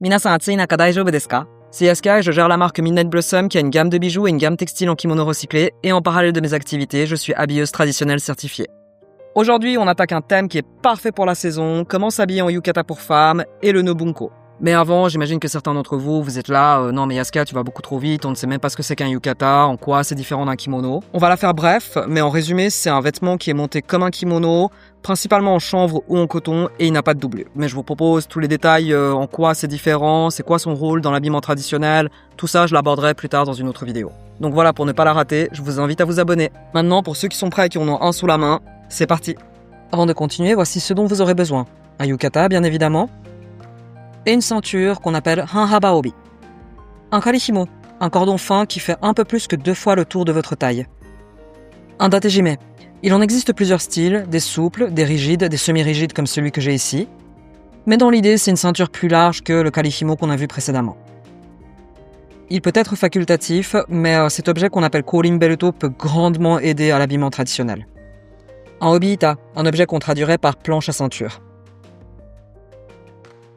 Minasan atsui naka daijoubu desu ka? C'est Yaska et je gère la marque Midnight Blossom qui a une gamme de bijoux et une gamme textile en kimono recyclé. Et en parallèle de mes activités, je suis habilleuse traditionnelle certifiée. Aujourd'hui, on attaque un thème qui est parfait pour la saison, comment s'habiller en yukata pour femmes et le nobunko. Mais avant, j'imagine que certains d'entre vous, vous êtes là, non mais Yaska, tu vas beaucoup trop vite, on ne sait même pas ce que c'est qu'un yukata, en quoi c'est différent d'un kimono. On va la faire bref, mais en résumé, c'est un vêtement qui est monté comme un kimono, principalement en chanvre ou en coton, et il n'a pas de doublure. Mais je vous propose tous les détails, en quoi c'est différent, c'est quoi son rôle dans l'habillement traditionnel, tout ça je l'aborderai plus tard dans une autre vidéo. Donc voilà, pour ne pas la rater, je vous invite à vous abonner. Maintenant, pour ceux qui sont prêts et qui en ont un sous la main, c'est parti. Avant de continuer, voici ce dont vous aurez besoin. Un yukata, bien évidemment, et une ceinture qu'on appelle hanhaba obi. Un karihimo, un cordon fin qui fait un peu plus que 2 fois le tour de votre taille. Un datejime. Il en existe plusieurs styles, des souples, des rigides, des semi-rigides comme celui que j'ai ici. Mais dans l'idée, c'est une ceinture plus large que le karihimo qu'on a vu précédemment. Il peut être facultatif, mais cet objet qu'on appelle korin beruto peut grandement aider à l'habillement traditionnel. Un obi-ita, un objet qu'on traduirait par planche à ceinture.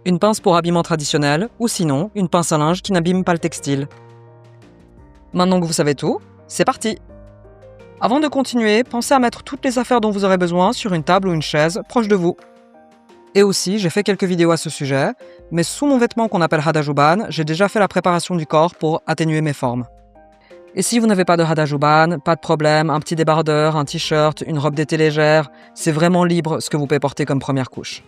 Une pince pour habillement traditionnel, ou sinon, une pince à linge qui n'abîme pas le textile. Maintenant que vous savez tout, c'est parti! Avant de continuer, pensez à mettre toutes les affaires dont vous aurez besoin sur une table ou une chaise proche de vous. Et aussi, j'ai fait quelques vidéos à ce sujet, mais sous mon vêtement qu'on appelle hadajuban, j'ai déjà fait la préparation du corps pour atténuer mes formes. Et si vous n'avez pas de hadajuban, pas de problème, un petit débardeur, un t-shirt, une robe d'été légère, c'est vraiment libre ce que vous pouvez porter comme première couche.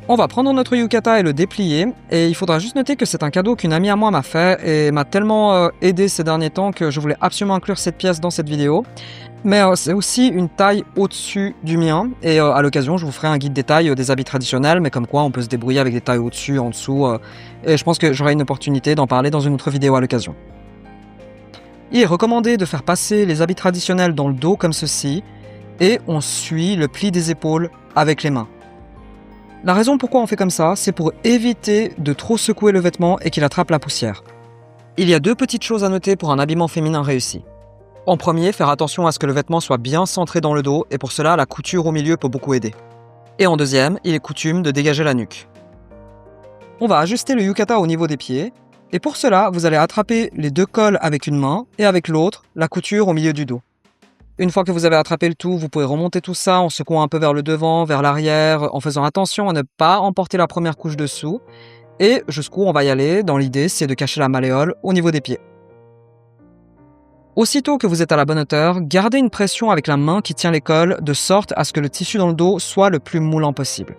On va prendre notre yukata et le déplier, et il faudra juste noter que c'est un cadeau qu'une amie à moi m'a fait et m'a tellement aidé ces derniers temps que je voulais absolument inclure cette pièce dans cette vidéo. Mais c'est aussi une taille au-dessus du mien, et à l'occasion je vous ferai un guide des tailles des habits traditionnels, mais comme quoi on peut se débrouiller avec des tailles au-dessus, en dessous, et je pense que j'aurai une opportunité d'en parler dans une autre vidéo à l'occasion. Il est recommandé de faire passer les habits traditionnels dans le dos comme ceci, et on suit le pli des épaules avec les mains. La raison pourquoi on fait comme ça, c'est pour éviter de trop secouer le vêtement et qu'il attrape la poussière. Il y a 2 petites choses à noter pour un habillement féminin réussi. En premier, faire attention à ce que le vêtement soit bien centré dans le dos et pour cela, la couture au milieu peut beaucoup aider. Et en deuxième, il est coutume de dégager la nuque. On va ajuster le yukata au niveau des pieds et pour cela, vous allez attraper les 2 cols avec une main et avec l'autre, la couture au milieu du dos. Une fois que vous avez attrapé le tout, vous pouvez remonter tout ça en secouant un peu vers le devant, vers l'arrière, en faisant attention à ne pas emporter la première couche dessous. Et jusqu'où on va y aller, dans l'idée, c'est de cacher la malléole au niveau des pieds. Aussitôt que vous êtes à la bonne hauteur, gardez une pression avec la main qui tient les cols de sorte à ce que le tissu dans le dos soit le plus moulant possible.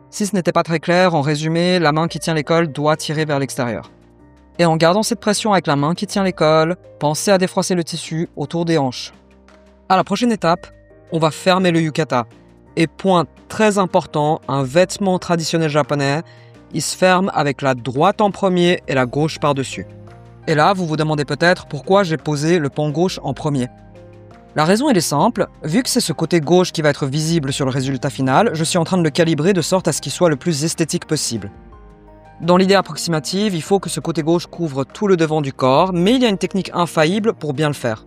Si ce n'était pas très clair, en résumé, la main qui tient les cols doit tirer vers l'extérieur. Et en gardant cette pression avec la main qui tient les cols, pensez à défroisser le tissu autour des hanches. À la prochaine étape, on va fermer le yukata. Et point très important, un vêtement traditionnel japonais, il se ferme avec la droite en premier et la gauche par-dessus. Et là, vous vous demandez peut-être pourquoi j'ai posé le pan gauche en premier. La raison elle est simple, vu que c'est ce côté gauche qui va être visible sur le résultat final, je suis en train de le calibrer de sorte à ce qu'il soit le plus esthétique possible. Dans l'idée approximative, il faut que ce côté gauche couvre tout le devant du corps, mais il y a une technique infaillible pour bien le faire.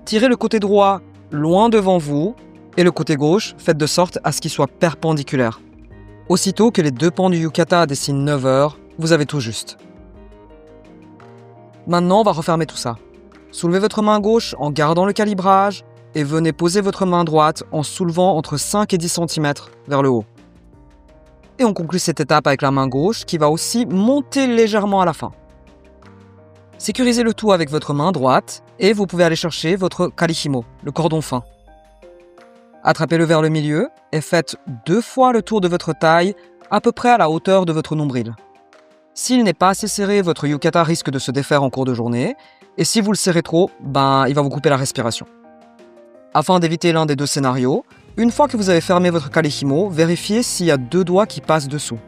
Tirez le côté droit loin devant vous, et le côté gauche, faites de sorte à ce qu'il soit perpendiculaire. Aussitôt que les 2 pans du yukata dessinent 9 heures, vous avez tout juste. Maintenant, on va refermer tout ça. Soulevez votre main gauche en gardant le calibrage, et venez poser votre main droite en soulevant entre 5 et 10 cm vers le haut. Et on conclut cette étape avec la main gauche qui va aussi monter légèrement à la fin. Sécurisez le tout avec votre main droite et vous pouvez aller chercher votre karihimo, le cordon fin. Attrapez-le vers le milieu et faites 2 fois le tour de votre taille à peu près à la hauteur de votre nombril. S'il n'est pas assez serré, votre yukata risque de se défaire en cours de journée et si vous le serrez trop, il va vous couper la respiration. Afin d'éviter l'un des 2 scénarios, une fois que vous avez fermé votre karihimo, vérifiez s'il y a 2 doigts qui passent dessous.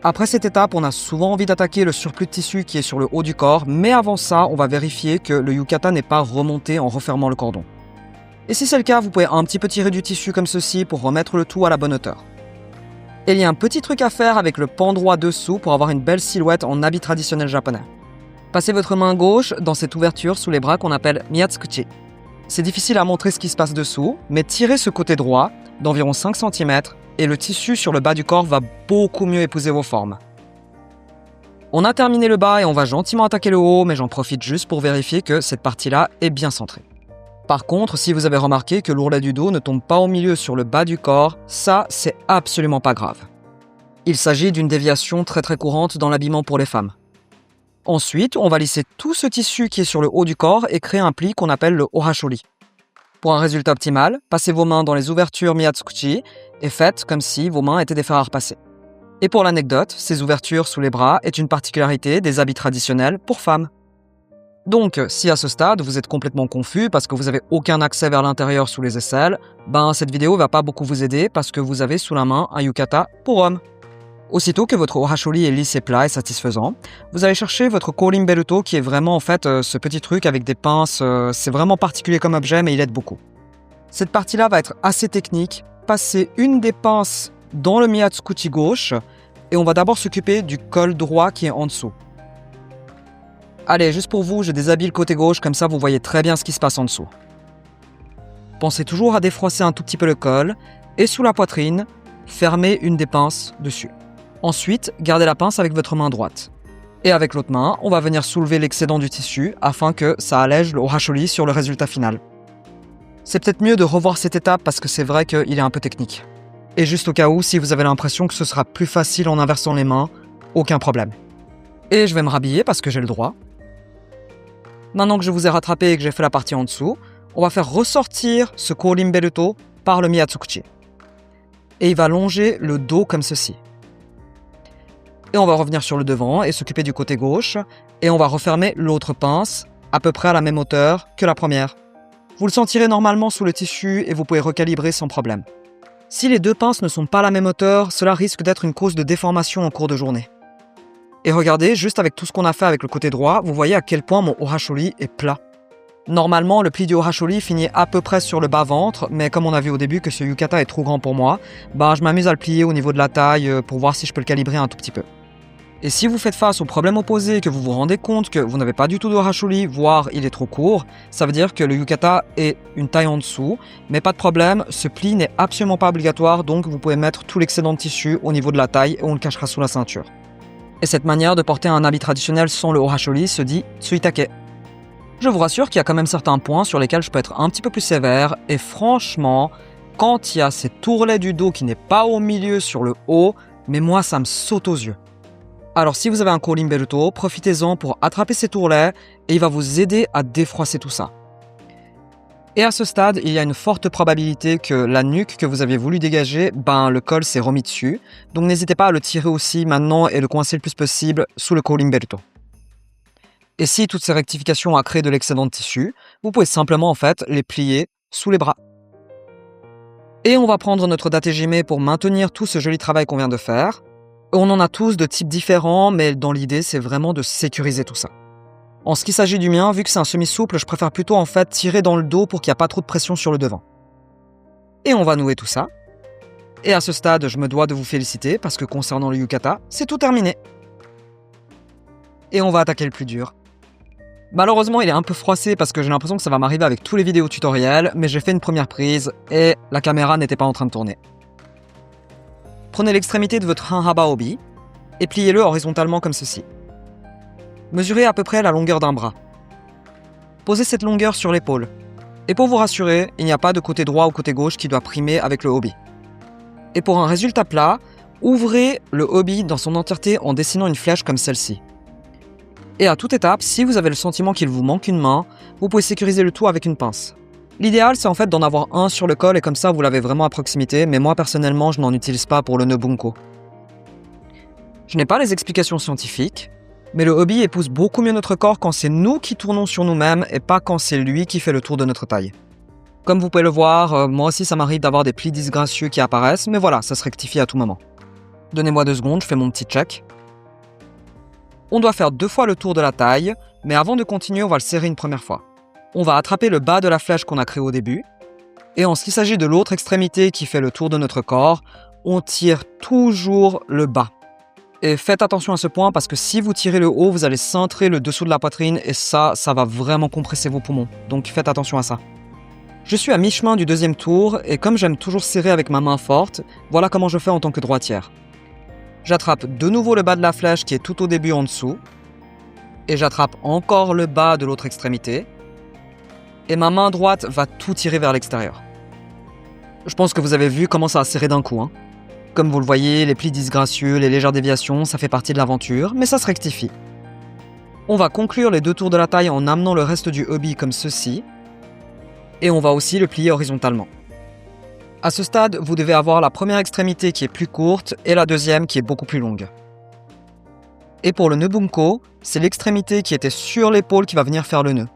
Après cette étape, on a souvent envie d'attaquer le surplus de tissu qui est sur le haut du corps, mais avant ça, on va vérifier que le yukata n'est pas remonté en refermant le cordon. Et si c'est le cas, vous pouvez un petit peu tirer du tissu comme ceci pour remettre le tout à la bonne hauteur. Et il y a un petit truc à faire avec le pan droit dessous pour avoir une belle silhouette en habit traditionnel japonais. Passez votre main gauche dans cette ouverture sous les bras qu'on appelle miyatsukuchi. C'est difficile à montrer ce qui se passe dessous, mais tirez ce côté droit d'environ 5 cm et le tissu sur le bas du corps va beaucoup mieux épouser vos formes. On a terminé le bas et on va gentiment attaquer le haut, mais j'en profite juste pour vérifier que cette partie-là est bien centrée. Par contre, si vous avez remarqué que l'ourlet du dos ne tombe pas au milieu sur le bas du corps, ça, c'est absolument pas grave. Il s'agit d'une déviation très courante dans l'habillement pour les femmes. Ensuite, on va lisser tout ce tissu qui est sur le haut du corps et créer un pli qu'on appelle le ohashori. Pour un résultat optimal, passez vos mains dans les ouvertures miyatsukuchi et faites comme si vos mains étaient des fers à repasser. Et pour l'anecdote, ces ouvertures sous les bras est une particularité des habits traditionnels pour femmes. Donc, si à ce stade vous êtes complètement confus parce que vous n'avez aucun accès vers l'intérieur sous les aisselles, cette vidéo va pas beaucoup vous aider parce que vous avez sous la main un yukata pour homme. Aussitôt que votre ohashori est lisse et plat et satisfaisant, vous allez chercher votre korin beruto qui est vraiment en fait ce petit truc avec des pinces, c'est vraiment particulier comme objet mais il aide beaucoup. Cette partie-là va être assez technique, passez une des pinces dans le miyatsukuchi gauche et on va d'abord s'occuper du col droit qui est en dessous. Allez, juste pour vous, je déshabille le côté gauche, comme ça vous voyez très bien ce qui se passe en dessous. Pensez toujours à défroisser un tout petit peu le col et sous la poitrine, fermez une des pinces dessus. Ensuite, gardez la pince avec votre main droite. Et avec l'autre main, on va venir soulever l'excédent du tissu afin que ça allège le ohashori sur le résultat final. C'est peut-être mieux de revoir cette étape parce que c'est vrai qu'il est un peu technique. Et juste au cas où, si vous avez l'impression que ce sera plus facile en inversant les mains, aucun problème. Et je vais me rhabiller parce que j'ai le droit. Maintenant que je vous ai rattrapé et que j'ai fait la partie en dessous, on va faire ressortir ce korin beruto par le miyatsukuchi. Et il va longer le dos comme ceci. Et on va revenir sur le devant et s'occuper du côté gauche. Et on va refermer l'autre pince, à peu près à la même hauteur que la première. Vous le sentirez normalement sous le tissu et vous pouvez recalibrer sans problème. Si les deux pinces ne sont pas à la même hauteur, cela risque d'être une cause de déformation en cours de journée. Et regardez, juste avec tout ce qu'on a fait avec le côté droit, vous voyez à quel point mon ohashori est plat. Normalement, le pli du ohashori finit à peu près sur le bas-ventre, mais comme on a vu au début que ce yukata est trop grand pour moi, je m'amuse à le plier au niveau de la taille pour voir si je peux le calibrer un tout petit peu. Et si vous faites face au problème opposé et que vous vous rendez compte que vous n'avez pas du tout de ohashori, voire il est trop court, ça veut dire que le yukata est une taille en dessous, mais pas de problème, ce pli n'est absolument pas obligatoire, donc vous pouvez mettre tout l'excédent de tissu au niveau de la taille et on le cachera sous la ceinture. Et cette manière de porter un habit traditionnel sans le ohashori se dit tsuitake. Je vous rassure qu'il y a quand même certains points sur lesquels je peux être un petit peu plus sévère, et franchement, quand il y a cet ourlet du dos qui n'est pas au milieu sur le haut, mais moi ça me saute aux yeux. Alors si vous avez un korin beruto, profitez-en pour attraper cet ourlet et il va vous aider à défroisser tout ça. Et à ce stade, il y a une forte probabilité que la nuque que vous aviez voulu dégager, le col s'est remis dessus. Donc n'hésitez pas à le tirer aussi maintenant et le coincer le plus possible sous le korin beruto. Et si toutes ces rectifications ont créé de l'excédent de tissu, vous pouvez simplement les plier sous les bras. Et on va prendre notre datejime pour maintenir tout ce joli travail qu'on vient de faire. On en a tous de types différents, mais dans l'idée, c'est vraiment de sécuriser tout ça. En ce qui s'agit du mien, vu que c'est un semi-souple, je préfère plutôt tirer dans le dos pour qu'il n'y ait pas trop de pression sur le devant. Et on va nouer tout ça. Et à ce stade, je me dois de vous féliciter parce que concernant le yukata, c'est tout terminé. Et on va attaquer le plus dur. Malheureusement, il est un peu froissé parce que j'ai l'impression que ça va m'arriver avec tous les vidéos tutoriels, mais j'ai fait une première prise et la caméra n'était pas en train de tourner. Prenez l'extrémité de votre hanhaba obi et pliez-le horizontalement comme ceci. Mesurez à peu près la longueur d'un bras. Posez cette longueur sur l'épaule. Et pour vous rassurer, il n'y a pas de côté droit ou côté gauche qui doit primer avec le obi. Et pour un résultat plat, ouvrez le obi dans son entièreté en dessinant une flèche comme celle-ci. Et à toute étape, si vous avez le sentiment qu'il vous manque une main, vous pouvez sécuriser le tout avec une pince. L'idéal, c'est d'en avoir un sur le col et comme ça, vous l'avez vraiment à proximité, mais moi, personnellement, je n'en utilise pas pour le nœud bunko. Je n'ai pas les explications scientifiques, mais le obi épouse beaucoup mieux notre corps quand c'est nous qui tournons sur nous-mêmes et pas quand c'est lui qui fait le tour de notre taille. Comme vous pouvez le voir, moi aussi, ça m'arrive d'avoir des plis disgracieux qui apparaissent, mais voilà, ça se rectifie à tout moment. Donnez-moi 2 secondes, je fais mon petit check. On doit faire 2 fois le tour de la taille, mais avant de continuer, on va le serrer une première fois. On va attraper le bas de la flèche qu'on a créée au début. Et en ce qui s'agit de l'autre extrémité qui fait le tour de notre corps, on tire toujours le bas. Et faites attention à ce point parce que si vous tirez le haut, vous allez cintrer le dessous de la poitrine et ça va vraiment compresser vos poumons. Donc faites attention à ça. Je suis à mi-chemin du deuxième tour et comme j'aime toujours serrer avec ma main forte, voilà comment je fais en tant que droitière. J'attrape de nouveau le bas de la flèche qui est tout au début en dessous et j'attrape encore le bas de l'autre extrémité et ma main droite va tout tirer vers l'extérieur. Je pense que vous avez vu comment ça a serré d'un coup. Comme vous le voyez, les plis disgracieux, les légères déviations, ça fait partie de l'aventure, mais ça se rectifie. On va conclure les 2 tours de la taille en amenant le reste du obi comme ceci, et on va aussi le plier horizontalement. À ce stade, vous devez avoir la première extrémité qui est plus courte et la deuxième qui est beaucoup plus longue. Et pour le nœud bunko, c'est l'extrémité qui était sur l'épaule qui va venir faire le nœud.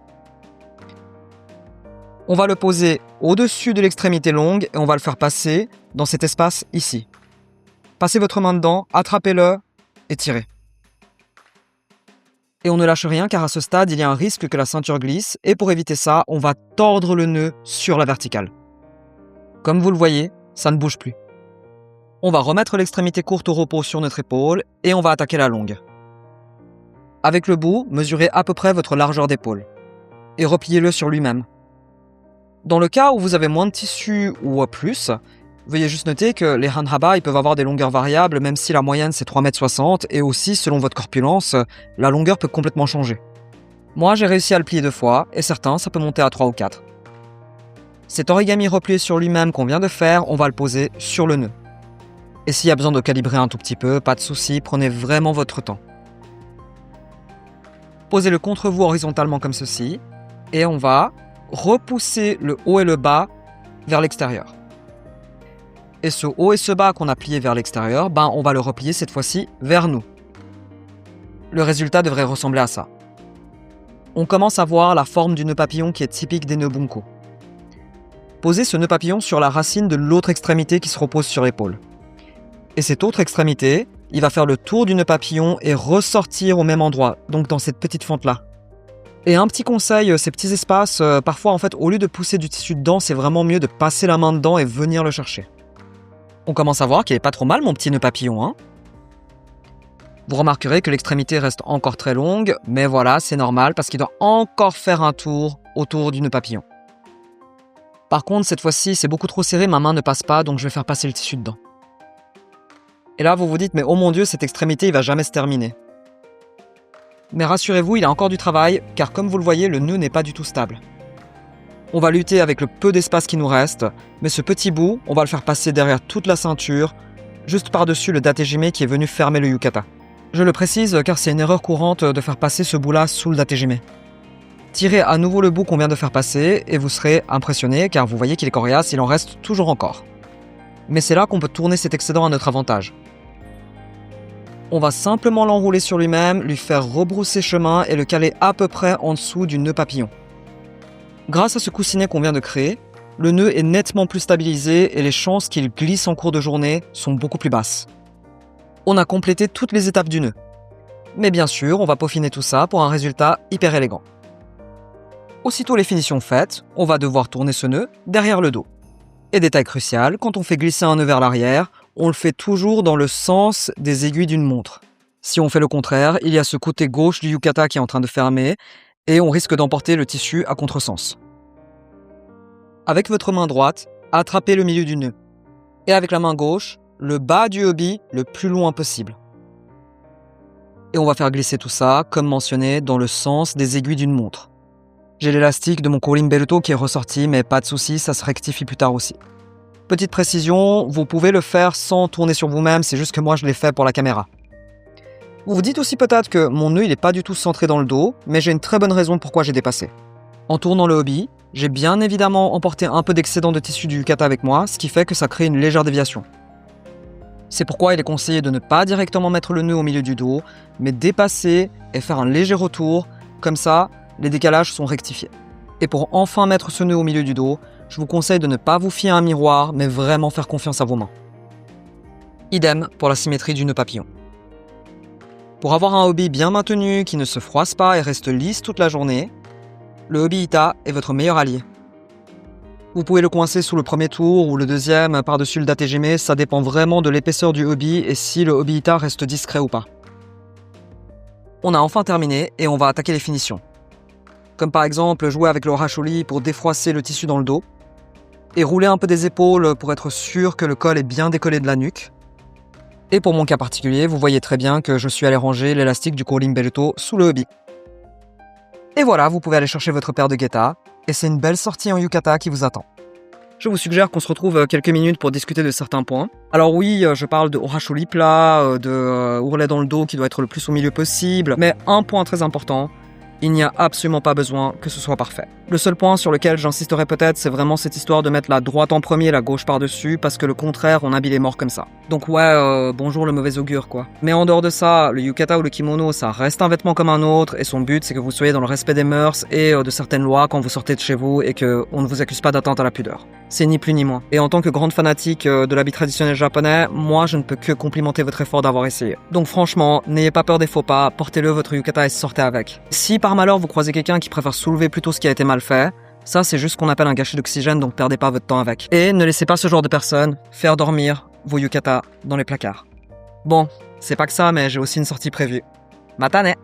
On va le poser au-dessus de l'extrémité longue et on va le faire passer dans cet espace ici. Passez votre main dedans, attrapez-le et tirez. Et on ne lâche rien car à ce stade, il y a un risque que la ceinture glisse et pour éviter ça, on va tordre le nœud sur la verticale. Comme vous le voyez, ça ne bouge plus. On va remettre l'extrémité courte au repos sur notre épaule et on va attaquer la longue. Avec le bout, mesurez à peu près votre largeur d'épaule et repliez-le sur lui-même. Dans le cas où vous avez moins de tissu ou plus, veuillez juste noter que les hanhaba ils peuvent avoir des longueurs variables même si la moyenne c'est 3,60 m et aussi selon votre corpulence, la longueur peut complètement changer. Moi j'ai réussi à le plier 2 fois et certains ça peut monter à 3 ou 4. Cet origami replié sur lui-même qu'on vient de faire, on va le poser sur le nœud. Et s'il y a besoin de calibrer un tout petit peu, pas de souci, prenez vraiment votre temps. Posez-le contre vous horizontalement comme ceci et on va repousser le haut et le bas vers l'extérieur. Et ce haut et ce bas qu'on a plié vers l'extérieur, on va le replier cette fois-ci vers nous. Le résultat devrait ressembler à ça. On commence à voir la forme du nœud papillon qui est typique des nœuds bunko. Posez ce nœud papillon sur la racine de l'autre extrémité qui se repose sur l'épaule. Et cette autre extrémité, il va faire le tour du nœud papillon et ressortir au même endroit, donc dans cette petite fente-là. Et un petit conseil, ces petits espaces, parfois en fait, au lieu de pousser du tissu dedans, c'est vraiment mieux de passer la main dedans et venir le chercher. On commence à voir qu'il est pas trop mal mon petit nœud papillon. Vous remarquerez que l'extrémité reste encore très longue, mais voilà, c'est normal parce qu'il doit encore faire un tour autour du nœud papillon. Par contre, cette fois-ci, c'est beaucoup trop serré, ma main ne passe pas, donc je vais faire passer le tissu dedans. Et là, vous vous dites, mais oh mon Dieu, cette extrémité, il va jamais se terminer. Mais rassurez-vous, il a encore du travail, car comme vous le voyez, le nœud n'est pas du tout stable. On va lutter avec le peu d'espace qui nous reste, mais ce petit bout, on va le faire passer derrière toute la ceinture, juste par-dessus le datejime qui est venu fermer le yukata. Je le précise car c'est une erreur courante de faire passer ce bout-là sous le datejime. Tirez à nouveau le bout qu'on vient de faire passer et vous serez impressionné car vous voyez qu'il est coriace, il en reste toujours encore. Mais c'est là qu'on peut tourner cet excédent à notre avantage. On va simplement l'enrouler sur lui-même, lui faire rebrousser chemin et le caler à peu près en dessous du nœud papillon. Grâce à ce coussinet qu'on vient de créer, le nœud est nettement plus stabilisé et les chances qu'il glisse en cours de journée sont beaucoup plus basses. On a complété toutes les étapes du nœud. Mais bien sûr, on va peaufiner tout ça pour un résultat hyper élégant. Aussitôt les finitions faites, on va devoir tourner ce nœud derrière le dos. Et détail crucial, quand on fait glisser un nœud vers l'arrière, on le fait toujours dans le sens des aiguilles d'une montre. Si on fait le contraire, il y a ce côté gauche du yukata qui est en train de fermer et on risque d'emporter le tissu à contresens. Avec votre main droite, attrapez le milieu du nœud. Et avec la main gauche, le bas du obi le plus loin possible. Et on va faire glisser tout ça, comme mentionné, dans le sens des aiguilles d'une montre. J'ai l'élastique de mon Kourin Beruto qui est ressorti, mais pas de souci, ça se rectifie plus tard aussi. Petite précision, vous pouvez le faire sans tourner sur vous-même, c'est juste que moi je l'ai fait pour la caméra. Vous vous dites aussi peut-être que mon nœud il n'est pas du tout centré dans le dos, mais j'ai une très bonne raison pourquoi j'ai dépassé. En tournant le obi, j'ai bien évidemment emporté un peu d'excédent de tissu du yukata avec moi, ce qui fait que ça crée une légère déviation. C'est pourquoi il est conseillé de ne pas directement mettre le nœud au milieu du dos, mais dépasser et faire un léger retour, comme ça, les décalages sont rectifiés. Et pour enfin mettre ce nœud au milieu du dos, je vous conseille de ne pas vous fier à un miroir, mais vraiment faire confiance à vos mains. Idem pour la symétrie du nœud papillon. Pour avoir un obi bien maintenu, qui ne se froisse pas et reste lisse toute la journée, le obi ita est votre meilleur allié. Vous pouvez le coincer sous le premier tour ou le deuxième par-dessus le datejime, ça dépend vraiment de l'épaisseur du obi et si le obi ita reste discret ou pas. On a enfin terminé et on va attaquer les finitions. Comme par exemple jouer avec le racholi pour défroisser le tissu dans le dos. Et roulez un peu des épaules pour être sûr que le col est bien décollé de la nuque. Et pour mon cas particulier, vous voyez très bien que je suis allé ranger l'élastique du crawling belletto sous le hubby. Et voilà, vous pouvez aller chercher votre paire de guetta, et c'est une belle sortie en yukata qui vous attend. Je vous suggère qu'on se retrouve quelques minutes pour discuter de certains points. Alors oui, je parle de Orasholi plat, de ourlet dans le dos qui doit être le plus au milieu possible, mais un point très important, il n'y a absolument pas besoin que ce soit parfait. Le seul point sur lequel j'insisterai peut-être, c'est vraiment cette histoire de mettre la droite en premier et la gauche par-dessus, parce que le contraire, on habille les morts comme ça. Donc ouais, bonjour le mauvais augure quoi. Mais en dehors de ça, le yukata ou le kimono, ça reste un vêtement comme un autre, et son but c'est que vous soyez dans le respect des mœurs et de certaines lois quand vous sortez de chez vous, et qu'on ne vous accuse pas d'atteinte à la pudeur. C'est ni plus ni moins. Et en tant que grande fanatique de l'habit traditionnel japonais, moi je ne peux que complimenter votre effort d'avoir essayé. Donc franchement, n'ayez pas peur des faux pas, portez-le votre yukata et sortez avec. Si par malheur vous croisez quelqu'un qui préfère soulever plutôt ce qui a été mal fait, ça c'est juste ce qu'on appelle un gâchis d'oxygène, donc perdez pas votre temps avec. Et ne laissez pas ce genre de personnes faire dormir vos yukata dans les placards. Bon, c'est pas que ça, mais j'ai aussi une sortie prévue. Matane!